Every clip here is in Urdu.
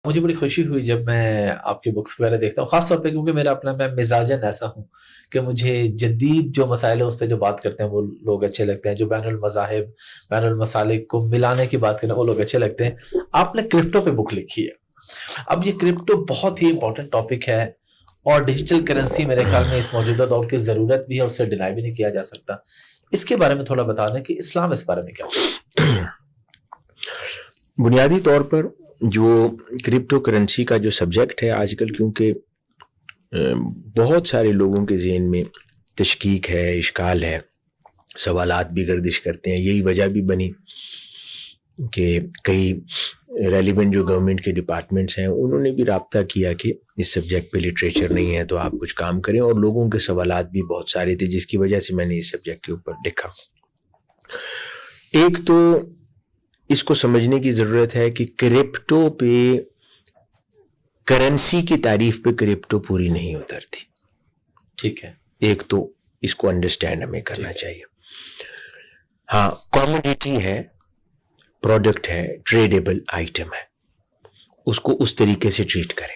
مجھے بڑی خوشی ہوئی جب میں آپ کی بکس وغیرہ دیکھتا ہوں، خاص طور پہ کیونکہ میں مزاجن ایسا ہوں کہ مجھے جدید جو مسائل ہیں اس پہ جو بات کرتے ہیں وہ لوگ اچھے لگتے ہیں، جو بین المذاہب بین المسالک کو ملانے کی بات کریں وہ لوگ اچھے لگتے ہیں۔ آپ نے کرپٹو پہ بک لکھی ہے، اب یہ کرپٹو بہت ہی امپورٹنٹ ٹاپک ہے، اور ڈیجیٹل کرنسی میرے خیال میں اس موجودہ دور کی ضرورت بھی ہے، اس سے ڈینائی بھی نہیں کیا جا سکتا۔ اس کے بارے میں تھوڑا بتا دیں کہ اسلام اس بارے میں کیا؟ بنیادی طور پر جو کرپٹو کرنسی کا جو سبجیکٹ ہے آج کل، کیونکہ بہت سارے لوگوں کے ذہن میں تشکیک ہے، اشکال ہے، سوالات بھی گردش کرتے ہیں۔ یہی وجہ بھی بنی کہ کئی ریلیونٹ جو گورنمنٹ کے ڈپارٹمنٹس ہیں انہوں نے بھی رابطہ کیا کہ اس سبجیکٹ پہ لٹریچر نہیں ہے تو آپ کچھ کام کریں، اور لوگوں کے سوالات بھی بہت سارے تھے، جس کی وجہ سے میں نے اس سبجیکٹ کے اوپر لکھا۔ ایک تو اس کو سمجھنے کی ضرورت ہے کہ کرپٹو پہ، کرنسی کی تعریف پہ کرپٹو پوری نہیں اترتی۔ ٹھیک ہے، ایک تو اس کو انڈرسٹینڈ ہمیں کرنا چاہیے۔ ہاں، کاموڈیٹی ہے، پروڈکٹ ہے، ٹریڈیبل آئٹم ہے، اس کو اس طریقے سے ٹریٹ کریں،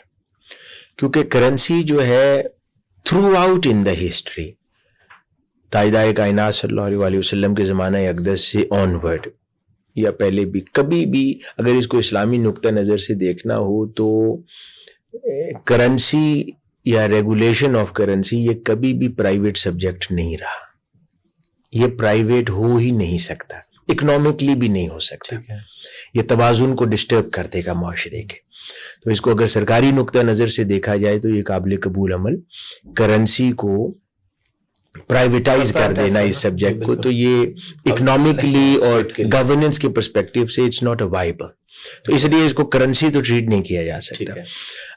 کیونکہ کرنسی جو ہے through out in the history, تاجدار کائنات صلی اللہ علیہ وسلم کے زمانہ اقدس سے آن ورڈ یا پہلے بھی کبھی بھی اگر اس کو اسلامی نقطہ نظر سے دیکھنا ہو تو کرنسی یا ریگولیشن آف کرنسی یہ کبھی بھی پرائیویٹ سبجیکٹ نہیں رہا، یہ پرائیویٹ ہو ہی نہیں سکتا، اکنامکلی بھی نہیں ہو سکتا، یہ توازن کو ڈسٹرب کر دے گا معاشرے کے۔ تو اس کو اگر سرکاری نقطہ نظر سے دیکھا جائے تو یہ قابل قبول عمل، کرنسی کو پرائیویٹائز کر دینا اس سبجیکٹ کو، تو یہ اکنامکلی اور گورننس کے پرسپیکٹیو سے اٹس ناٹ اے وائبل، تو اس لیے اس کو کرنسی تو ٹریٹ نہیں کیا جا سکتا۔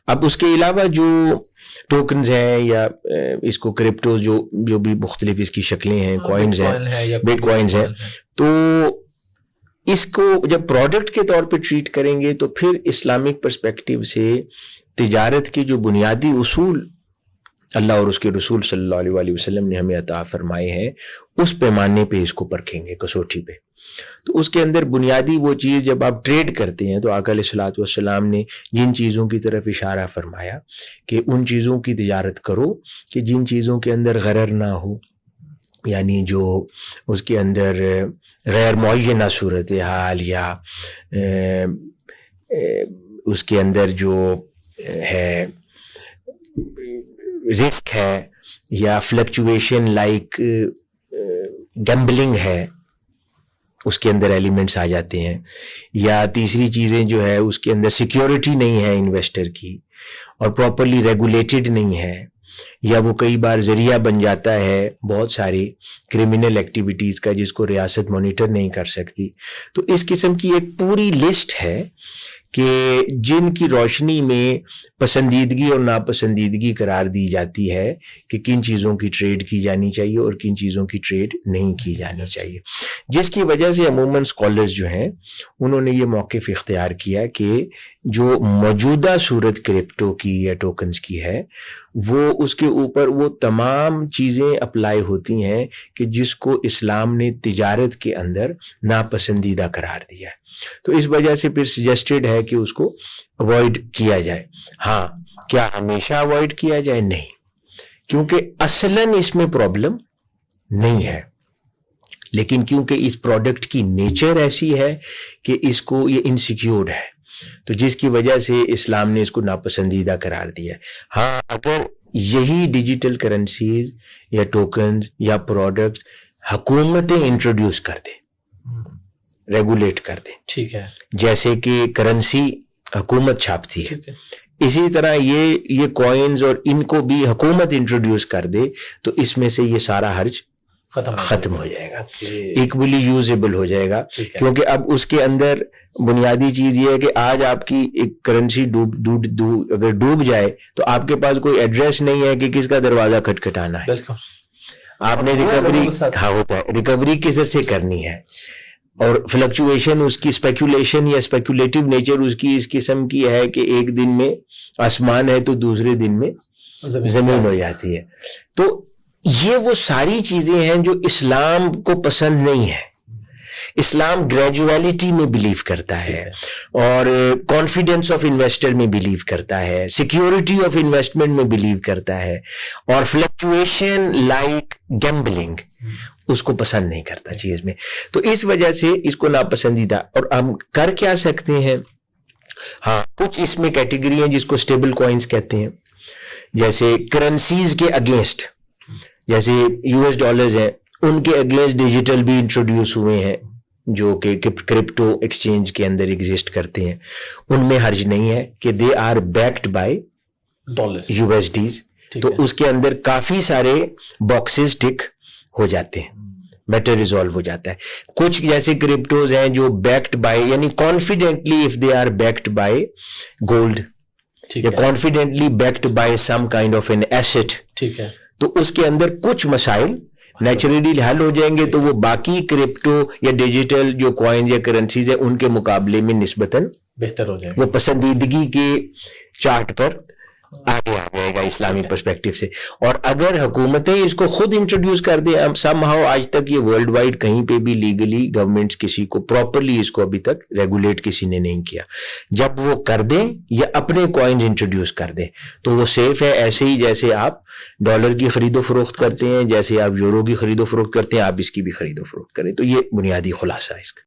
اب اس کے علاوہ جو ٹوکنز ہیں یا اس کو کرپٹوز جو بھی مختلف اس کی شکلیں ہیں، کوائنز ہیں، بٹ کوائنز ہیں، تو اس کو جب پروڈکٹ کے طور پہ ٹریٹ کریں گے تو پھر اسلامک پرسپیکٹیو سے تجارت کے جو بنیادی اصول اللہ اور اس کے رسول صلی اللہ علیہ وسلم نے ہمیں عطا فرمائے ہیں اس پیمانے پہ اس کو پرکھیں گے، کسوٹی پہ۔ تو اس کے اندر بنیادی وہ چیز جب آپ ٹریڈ کرتے ہیں تو آقا علیہ الصلوۃ والسلام نے جن چیزوں کی طرف اشارہ فرمایا کہ ان چیزوں کی تجارت کرو کہ جن چیزوں کے اندر غرر نہ ہو، یعنی جو اس کے اندر غیر معینہ صورتحال یا اس کے اندر جو ہے رسک ہے یا فلکچویشن لائک گیمبلنگ ہے، اس کے اندر ایلیمنٹس آ جاتے ہیں، یا تیسری چیزیں جو ہے اس کے اندر سیکیورٹی نہیں ہے انویسٹر کی اور پراپرلی ریگولیٹڈ نہیں ہے، یا وہ کئی بار ذریعہ بن جاتا ہے بہت ساری کرمنل ایکٹیویٹیز کا جس کو ریاست مانیٹر نہیں کر سکتی۔ تو اس قسم کی ایک پوری لسٹ ہے کہ جن کی روشنی میں پسندیدگی اور ناپسندیدگی قرار دی جاتی ہے کہ کن چیزوں کی ٹریڈ کی جانی چاہیے اور کن چیزوں کی ٹریڈ نہیں کی جانی چاہیے، جس کی وجہ سے عموماً اسکالرز جو ہیں انہوں نے یہ موقف اختیار کیا کہ جو موجودہ صورت کرپٹو کی یا ٹوکنز کی ہے وہ اس کے اوپر وہ تمام چیزیں اپلائی ہوتی ہیں کہ جس کو اسلام نے تجارت کے اندر ناپسندیدہ قرار دیا ہے۔ تو اس وجہ سے پھر سجیسٹڈ ہے کہ اس کو اوائڈ کیا جائے۔ ہاں، کیا ہمیشہ اوائڈ کیا جائے؟ نہیں، کیونکہ اصلاً اس میں پرابلم نہیں ہے، لیکن کیونکہ اس پروڈکٹ کی نیچر ایسی ہے کہ اس کو یہ انسیکیورڈ ہے، تو جس کی وجہ سے اسلام نے اس کو ناپسندیدہ قرار دیا ہے۔ ہاں، اگر یہی ڈیجیٹل کرنسیز یا ٹوکنز یا پروڈکٹس حکومتیں انٹروڈیوس کر دیں، ریگولیٹ کر دیں، ٹھیک ہے، جیسے کہ کرنسی حکومت چھاپتی ہے، اسی طرح یہ کوائنز اور ان کو بھی حکومت انٹروڈیوس کر دے تو اس میں سے یہ سارا حرج ختم ہو جائے گا، ایکولی یوزیبل ہو جائے گا۔ کیونکہ اب اس کے اندر بنیادی چیز یہ ہے کہ آج آپ کی ایک کرنسی اگر ڈوب جائے تو آپ کے پاس کوئی ایڈریس نہیں ہے کہ کس کا دروازہ کھٹکھٹانا ہے، آپ نے ریکوری کس سے کرنی ہے، اور فلکچویشن اس کی اسپیکولیشن یا اسپیکولیٹو نیچر اس کی اس قسم کی ہے کہ ایک دن میں آسمان ہے تو دوسرے دن میں زمین ہو جاتی ہے۔ تو یہ وہ ساری چیزیں ہیں جو اسلام کو پسند نہیں ہے، اسلام گریجویلٹی میں بلیو کرتا ہے اور کانفیڈنس آف انویسٹر میں بلیو کرتا ہے, سیکیورٹی آف انویسٹمنٹ میں بلیو کرتا ہے, اور فلکچویشن لائک گیمبلنگ اس کو پسند نہیں کرتا چیز میں. تو اس وجہ سے اس کو ناپسندیدہ. اور ہم کر کیا سکتے ہیں؟ ہاں, کچھ اس میں کیٹیگری ہیں جس کو اسٹیبل کوائنز کہتے ہیں, جیسے کرنسیز کے اگینسٹ, جیسے یو ایس ڈالرز ہیں, ان کے اگینسٹ ڈیجیٹل بھی انٹروڈیوس ہوئے ہیں جو کہ کرپٹو ایکسچینج کے اندر ایگزسٹ کرتے ہیں. ان میں حرج نہیں ہے کہ they are backed by dollar U S Ds, تو اس کے اندر کافی سارے باکسز ٹک ہو جاتے ہیں, میٹر ریزالو ہو جاتا ہے. کچھ جیسے کرپٹوز ہیں جو بیکڈ بائی, یعنی confidently if they are backed by gold یا confidently backed by some kind of an asset, ٹھیک ہے, تو اس کے اندر کچھ مسائل نیچرلی حل ہو جائیں گے, تو وہ باقی کرپٹو یا ڈیجیٹل جو کوائنز یا کرنسیز ہیں ان کے مقابلے میں نسبتاً بہتر ہو جائے گا, وہ پسندیدگی کے چارٹ پر آگے آ جائے گا اسلامی پرسپیکٹو سے. اور اگر حکومتیں اس کو خود انٹروڈیوس کر دیں, سم ہاؤ آج تک یہ ورلڈ وائڈ کہیں پہ بھی لیگلی گورنمنٹس کسی کو پراپرلی اس کو ابھی تک ریگولیٹ کسی نے نہیں کیا, جب وہ کر دیں یا اپنے کوائنز انٹروڈیوس کر دیں تو وہ سیف ہے. ایسے ہی جیسے آپ ڈالر کی خرید و فروخت کرتے ہیں, جیسے آپ یورو کی خرید و فروخت کرتے ہیں, آپ اس کی بھی خرید و فروخت کریں. تو یہ بنیادی خلاصہ ہے اس کا.